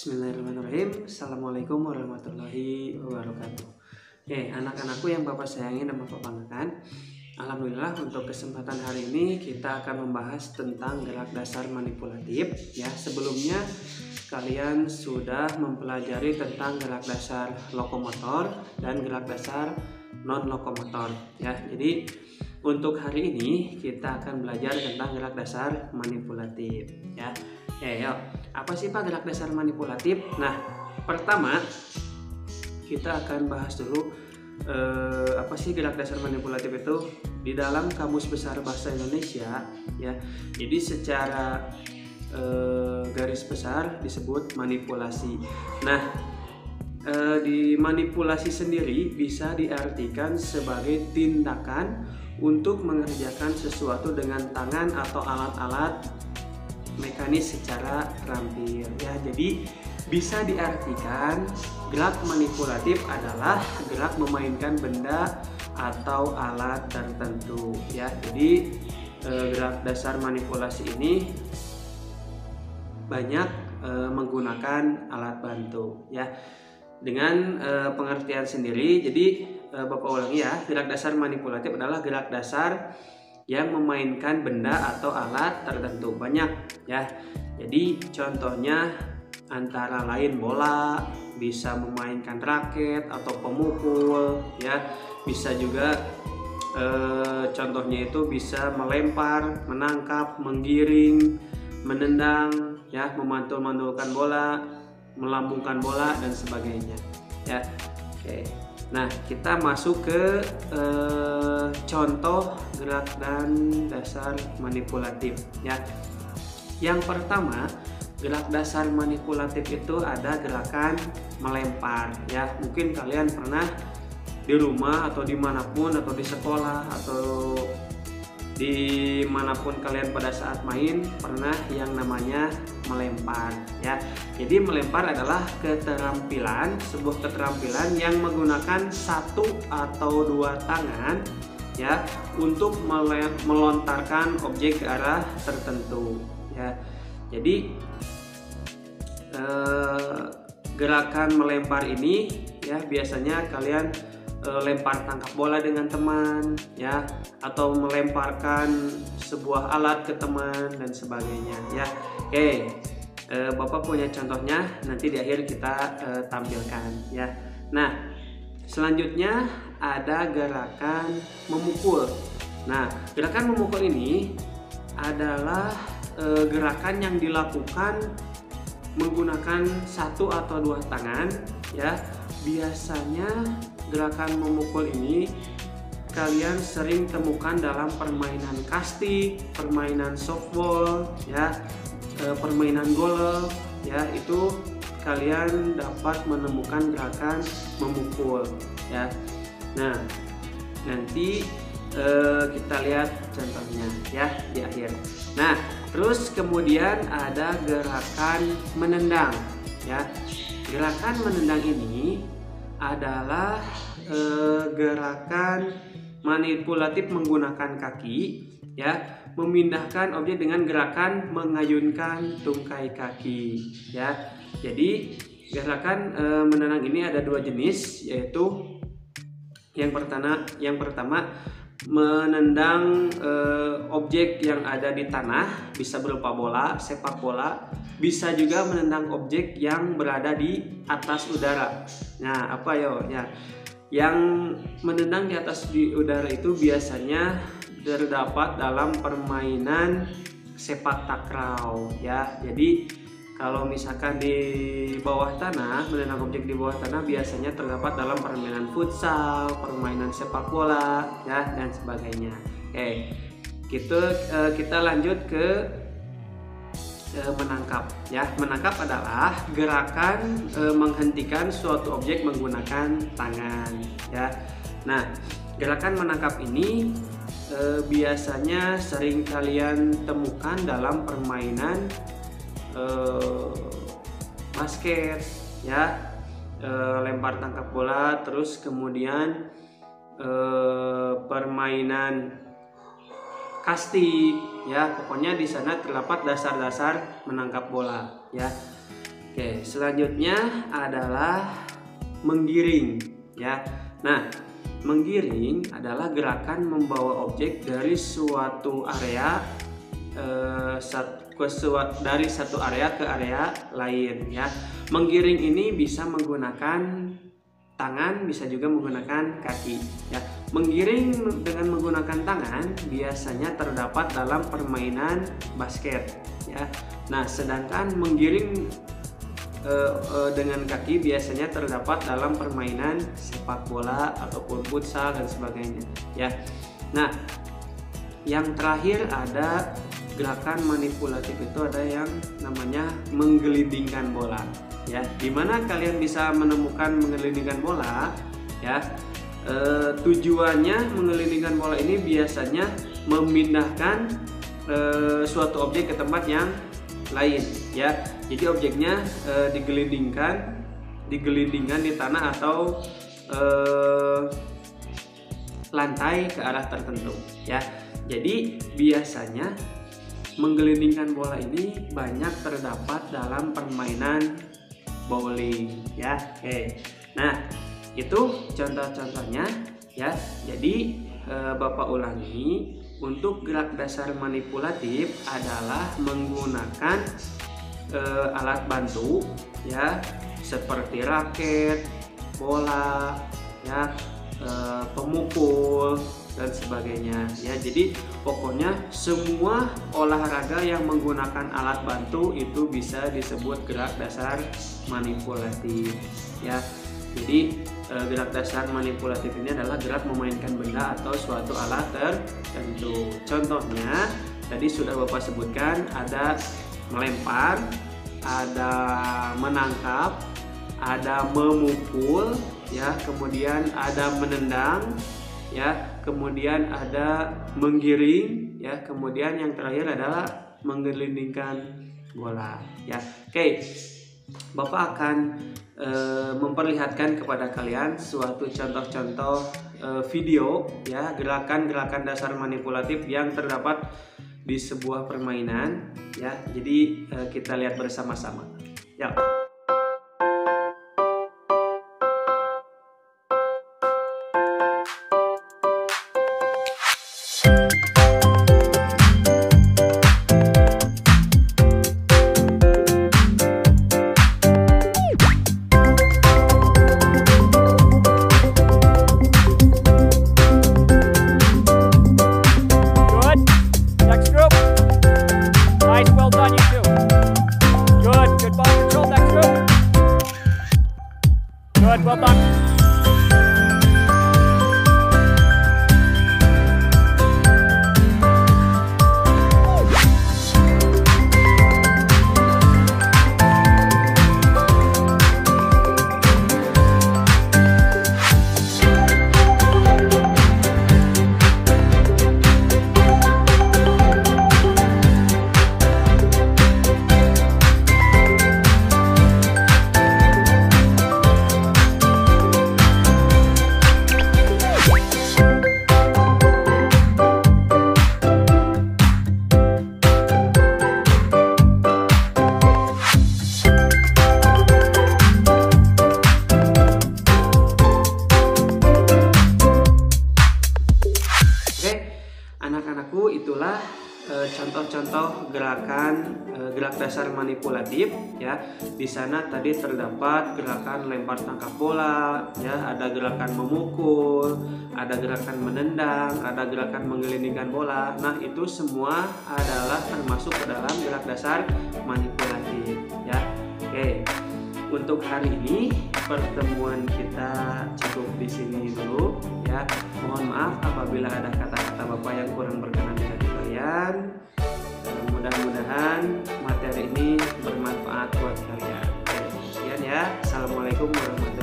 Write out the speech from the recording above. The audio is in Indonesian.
Bismillahirrahmanirrahim. Assalamualaikum warahmatullahi wabarakatuh. Anak-anakku yang Bapak sayangi dan Bapak banggakan, alhamdulillah untuk kesempatan hari ini kita akan membahas tentang gerak dasar manipulatif. Sebelumnya kalian sudah mempelajari tentang gerak dasar lokomotor dan gerak dasar non lokomotor. Jadi untuk hari ini kita akan belajar tentang gerak dasar manipulatif. Apa sih Pak gerak dasar manipulatif? Nah, pertama kita akan bahas dulu apa sih gerak dasar manipulatif itu di dalam Kamus Besar Bahasa Indonesia. Jadi secara garis besar disebut manipulasi. Nah, di manipulasi sendiri bisa diartikan sebagai tindakan untuk mengerjakan sesuatu dengan tangan atau alat-alat mekanis secara terampil. Jadi bisa diartikan gerak manipulatif adalah gerak memainkan benda atau alat tertentu. Jadi gerak dasar manipulasi ini banyak menggunakan alat bantu. Dengan pengertian sendiri, jadi Bapak ulangi gerak dasar manipulatif adalah gerak dasar yang memainkan benda atau alat tertentu. Banyak jadi contohnya antara lain bola, bisa memainkan raket atau pemukul, bisa juga contohnya itu bisa melempar, menangkap, menggiring, menendang, memantul-mantulkan bola, melambungkan bola dan sebagainya. Nah, kita masuk ke contoh gerak dan dasar manipulatif. Yang pertama, gerak dasar manipulatif itu ada gerakan melempar. Mungkin kalian pernah di rumah atau dimanapun atau di sekolah atau dimanapun kalian pada saat main pernah yang namanya melempar. Jadi melempar adalah sebuah keterampilan yang menggunakan satu atau dua tangan untuk melontarkan objek ke arah tertentu. Jadi gerakan melempar ini biasanya kalian lempar tangkap bola dengan teman, atau melemparkan sebuah alat ke teman dan sebagainya. Bapak punya contohnya, nanti di akhir kita tampilkan. Nah, selanjutnya ada gerakan memukul. Nah, gerakan memukul ini adalah gerakan yang dilakukan menggunakan satu atau dua tangan. Biasanya gerakan memukul ini kalian sering temukan dalam permainan kasti, permainan softball, permainan golf. Itu kalian dapat menemukan gerakan memukul. Nah, nanti kita lihat contohnya di akhir. Nah, terus kemudian ada gerakan menendang. Gerakan menendang ini adalah gerakan manipulatif menggunakan kaki, memindahkan objek dengan gerakan mengayunkan tungkai kaki. Jadi gerakan menendang ini ada dua jenis, yaitu yang pertama menendang objek yang ada di tanah, bisa berupa bola, sepak bola, bisa juga menendang objek yang berada di atas udara. Nah, yang menendang di atas udara itu biasanya terdapat dalam permainan sepak takraw. Jadi kalau misalkan di bawah tanah, menendang objek di bawah tanah biasanya terdapat dalam permainan futsal, permainan sepak bola, dan sebagainya. Kita lanjut ke menangkap. Menangkap adalah gerakan menghentikan suatu objek menggunakan tangan. Nah, gerakan menangkap ini biasanya sering kalian temukan dalam permainan basket, lempar tangkap bola, terus kemudian permainan kasti, pokoknya di sana terdapat dasar-dasar menangkap bola. Oke, selanjutnya adalah menggiring ya. Nah, menggiring adalah gerakan membawa objek dari suatu area dari satu area ke area lain ya. Menggiring ini bisa menggunakan tangan, bisa juga menggunakan kaki ya. Menggiring dengan menggunakan tangan biasanya terdapat dalam permainan basket ya. Nah, sedangkan menggiring dengan kaki biasanya terdapat dalam permainan sepak bola ataupun futsal dan sebagainya ya. Nah, yang terakhir ada gerakan manipulatif, itu ada yang namanya menggelindingkan bola ya. Dimana kalian bisa menemukan menggelindingkan bola ya. Tujuannya menggelindingkan bola ini biasanya memindahkan suatu objek ke tempat yang lain ya. Jadi objeknya digelindingkan di tanah atau lantai ke arah tertentu ya. Jadi biasanya menggelindingkan bola ini banyak terdapat dalam permainan bowling ya. Oke. Nah, itu contoh-contohnya ya. Jadi Bapak ulangi, untuk gerak dasar manipulatif adalah menggunakan alat bantu ya, seperti raket, bola ya, pemukul dan sebagainya ya. Jadi pokoknya semua olahraga yang menggunakan alat bantu itu bisa disebut gerak dasar manipulatif ya. Jadi gerak dasar manipulatif ini adalah gerak memainkan benda atau suatu alat tertentu. Contohnya tadi sudah Bapak sebutkan, ada melempar, ada menangkap, ada memukul ya, kemudian ada menendang ya, kemudian ada menggiring ya, kemudian yang terakhir adalah menggelindingkan bola ya. Oke, Bapak akan memperlihatkan kepada kalian suatu contoh-contoh video ya, gerakan-gerakan dasar manipulatif yang terdapat di sebuah permainan ya. Jadi kita lihat bersama-sama ya. Good, well done. Anak-anakku, itulah contoh-contoh gerak dasar manipulatif ya. Di sana tadi terdapat gerakan lempar tangkap bola ya, ada gerakan memukul, ada gerakan menendang, ada gerakan menggelindingkan bola. Nah, itu semua adalah termasuk ke dalam gerak dasar manipulatif ya. Oke. Untuk hari ini pertemuan kita cukup di sini dulu ya. Mohon maaf apabila ada kata-kata Bapak yang kurang berkenan di hati kalian. Mudah-mudahan materi ini bermanfaat buat kalian. Oke, sekian ya. Assalamualaikum warahmatullahi wabarakatuh.